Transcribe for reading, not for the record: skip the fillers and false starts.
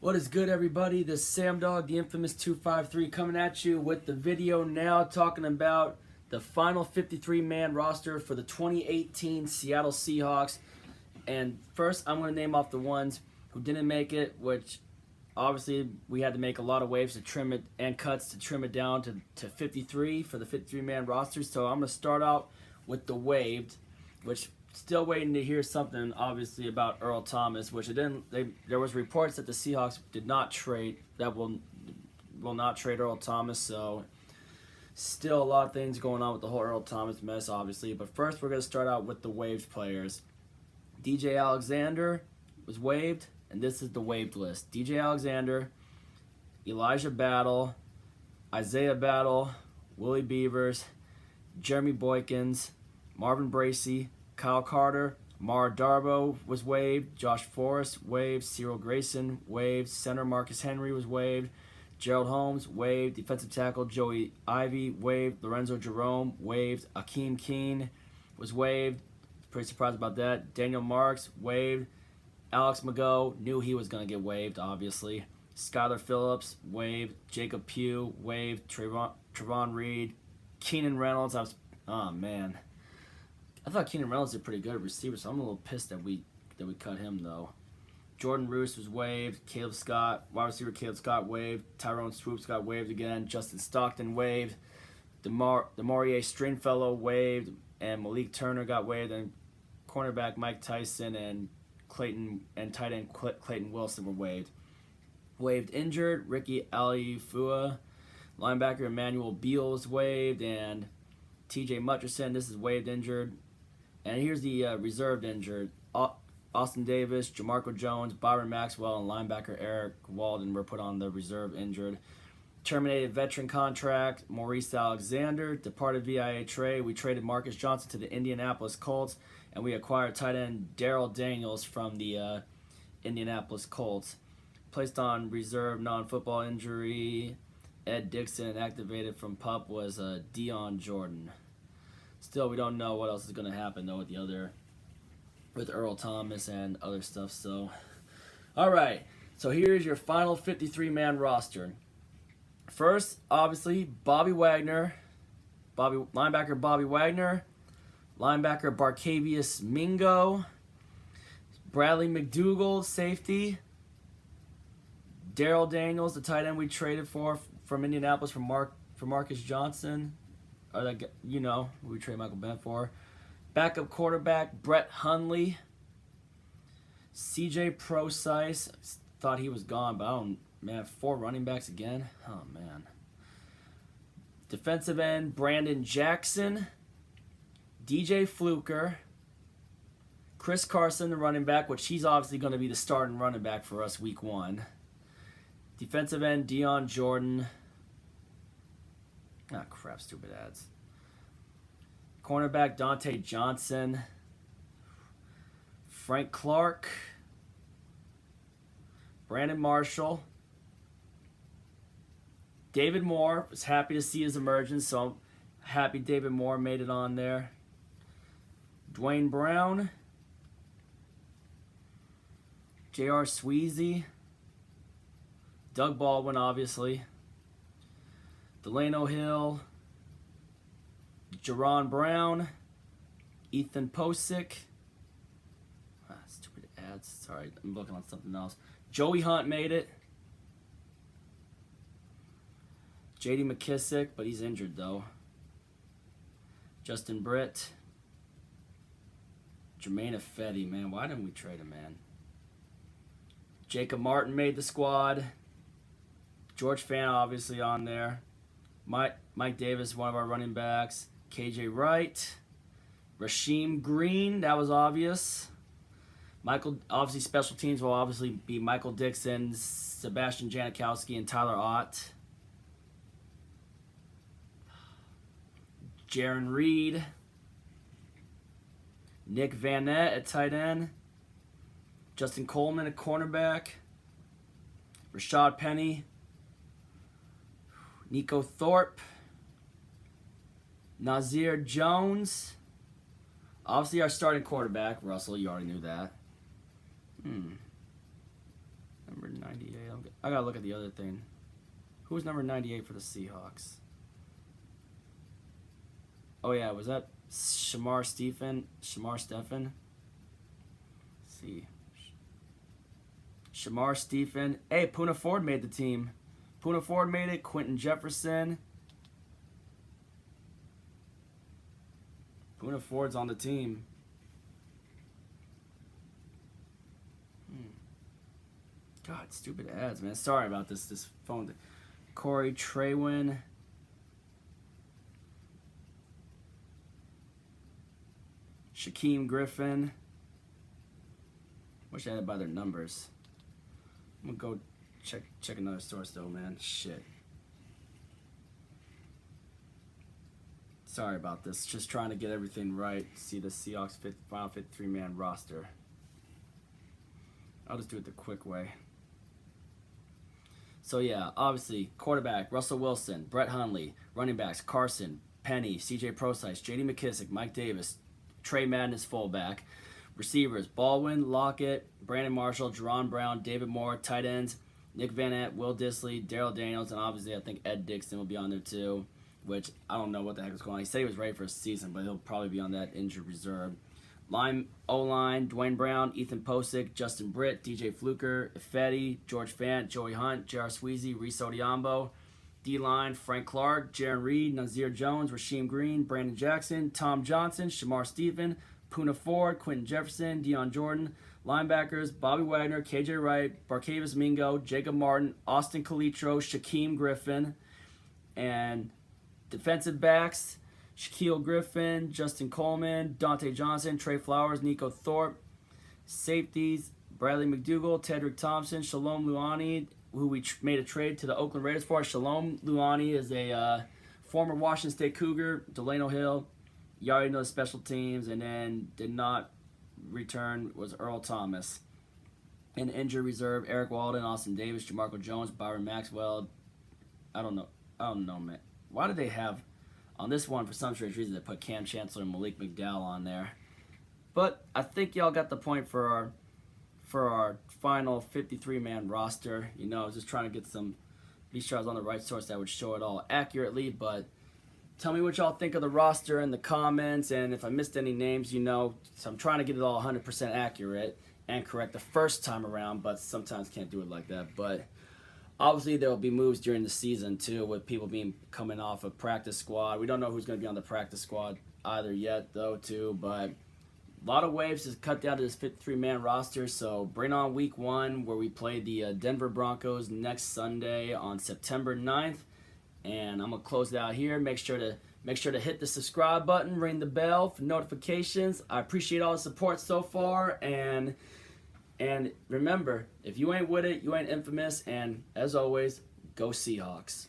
What is good, everybody? This is Sam Dog, the infamous 253, coming at you with the video now talking about the final 53-man roster for the 2018 Seattle Seahawks. And first, I'm going to name off the ones who didn't make it, which obviously we had to make a lot of waves to trim it and cuts to trim it down to 53 for the 53-man roster. So I'm going to start out with the waived, which still waiting to hear something obviously about Earl Thomas, which there was reports that the Seahawks did not trade, that will not trade Earl Thomas. So still a lot of things going on with the whole Earl Thomas mess, obviously. But first, we're going to start out with the waived players. DJ Alexander was waived, and this is the waived list. DJ Alexander, Elijah Battle, Isaiah Battle, Willie Beavers, Jeremy Boykins, Marvin Bracey, Kyle Carter, Mara Darbo was waived, Josh Forrest waived, Cyril Grayson waived, center Marcus Henry was waived, Gerald Holmes waived, defensive tackle Joey Ivy waived, Lorenzo Jerome waived, Akeem Keene was waived, pretty surprised about that, Daniel Marks waived, Alex Mago, knew he was going to get waived, obviously, Skylar Phillips waived, Jacob Pugh waived, Trevon Reed, Keenan Reynolds, oh man. I thought Keenan Reynolds did pretty good at receiver, so I'm a little pissed that we cut him though. Jordan Roos was waived. Caleb Scott, wide receiver Caleb Scott waived. Tyrone Swoops got waived again. Justin Stockton waived. Demarier Stringfellow waived, and Malik Turner got waived. And cornerback Mike Tyson and tight end Clayton Wilson were waived. Waived injured Ricky Aliufua. Linebacker Emmanuel Beal was waived, and TJ Mutcherson, this is waived injured. And here's the reserved injured. Austin Davis, Jamarco Jones, Byron Maxwell, and linebacker Eric Walden were put on the reserve injured. Terminated veteran contract, Maurice Alexander. Departed VIA trade. We traded Marcus Johnson to the Indianapolis Colts, and we acquired tight end Daryl Daniels from the Indianapolis Colts. Placed on reserve non-football injury, Ed Dixon. Activated from PUP was Dion Jordan. Still, we don't know what else is going to happen though with Earl Thomas and other stuff. So, all right. So here's your final 53-man roster. First, obviously, linebacker Bobby Wagner, linebacker Barcavius Mingo, Bradley McDougald, safety, Daryl Daniels, the tight end we traded from Indianapolis for Marcus Johnson. Or that, we trade Michael Bennett for. Backup quarterback Brett Hundley. CJ Prosise, thought he was gone, but 4 running backs again. Oh man. Defensive end Brandon Jackson. DJ Fluker. Chris Carson, the running back, which he's obviously going to be the starting running back for us week 1. Defensive end Dion Jordan. Ah, crap, stupid ads. Cornerback Dante Johnson. Frank Clark. Brandon Marshall. David Moore. Was happy to see his emergence, so I'm happy David Moore made it on there. Dwayne Brown. J.R. Sweezy. Doug Baldwin, obviously. Delano Hill, Jerron Brown, Ethan Posick. Stupid ads. Sorry, I'm looking on something else. Joey Hunt made it. J.D. McKissick, but he's injured though. Justin Britt. Jermaine Ifedi, man. Why didn't we trade him, man? Jacob Martin made the squad. George Fant obviously on there. Mike Davis, one of our running backs. KJ Wright. Rasheem Green, that was obvious. Obviously special teams will obviously be Michael Dixon, Sebastian Janikowski, and Tyler Ott. Jaron Reed. Nick Vanette at tight end. Justin Coleman at cornerback. Rashad Penny. Nico Thorpe, Nazir Jones, obviously our starting quarterback, Russell, you already knew that. Number 9. 98. I gotta look at the other thing. Who's number 98 for the Seahawks? Oh yeah, was that Shamar Stephen? Let's see. Shamar Stephen. Hey, Poona Ford made the team. Poona Ford made it. Quentin Jefferson. Poona Ford's on the team. God, stupid ads, man. Sorry about this phone. Corey Traywin. Shaquem Griffin. Wish I had it by their numbers. I'm gonna go check another source though, man. Shit. Sorry about this. Just trying to get everything right. See the Seahawks final 53-man roster. I'll just do it the quick way. So yeah, obviously, quarterback, Russell Wilson, Brett Hundley. Running backs, Carson, Penny, CJ Prosise, J.D. McKissick, Mike Davis, Trey Madden is fullback. Receivers, Baldwin, Lockett, Brandon Marshall, Jerron Brown, David Moore. Tight ends, Nick Van Ant, Will Dissly, Daryl Daniels, and obviously I think Ed Dixon will be on there too, which I don't know what the heck is going on. He said he was ready for a season, but he'll probably be on that injured reserve. O-line, Dwayne Brown, Ethan Posick, Justin Britt, DJ Fluker, Ifedi, George Fant, Joey Hunt, J.R. Sweezy, Rees Odiambo. D-line, Frank Clark, Jaron Reed, Nazir Jones, Rasheem Green, Brandon Jackson, Tom Johnson, Shamar Stephen, Poona Ford, Quentin Jefferson, Deion Jordan. Linebackers, Bobby Wagner, KJ Wright, Barcavius Mingo, Jacob Martin, Austin Calitro, Shaquem Griffin. And defensive backs, Shaquille Griffin, Justin Coleman, Dante Johnson, Trey Flowers, Nico Thorpe. Safeties, Bradley McDougall, Tedrick Thompson, Shalom Luani, who we made a trade to the Oakland Raiders for. Shalom Luani is a former Washington State Cougar. Delano Hill, you already know the special teams. And then did not return was Earl Thomas. In injury reserve, Eric Walden, Austin Davis, Jamarco Jones, Byron Maxwell. I don't know, man. Why did they have... On this one, for some strange reason, they put Cam Chancellor and Malik McDowell on there. But I think y'all got the point for our final 53-man roster. You know, I was just trying to get be sure I was on the right source that would show it all accurately. But tell me what y'all think of the roster in the comments. And if I missed any names, you know, so I'm trying to get it all 100% accurate and correct the first time around. But sometimes can't do it like that. But... obviously, there will be moves during the season, too, with people coming off a practice squad. We don't know who's going to be on the practice squad either yet, though, too. But a lot of waves to cut down to this 53-man roster. So bring on week 1, where we play the Denver Broncos next Sunday on September 9th. And I'm going to close it out here. Make sure to hit the subscribe button, ring the bell for notifications. I appreciate all the support so far. And remember, if you ain't with it, you ain't infamous. And as always, go Seahawks.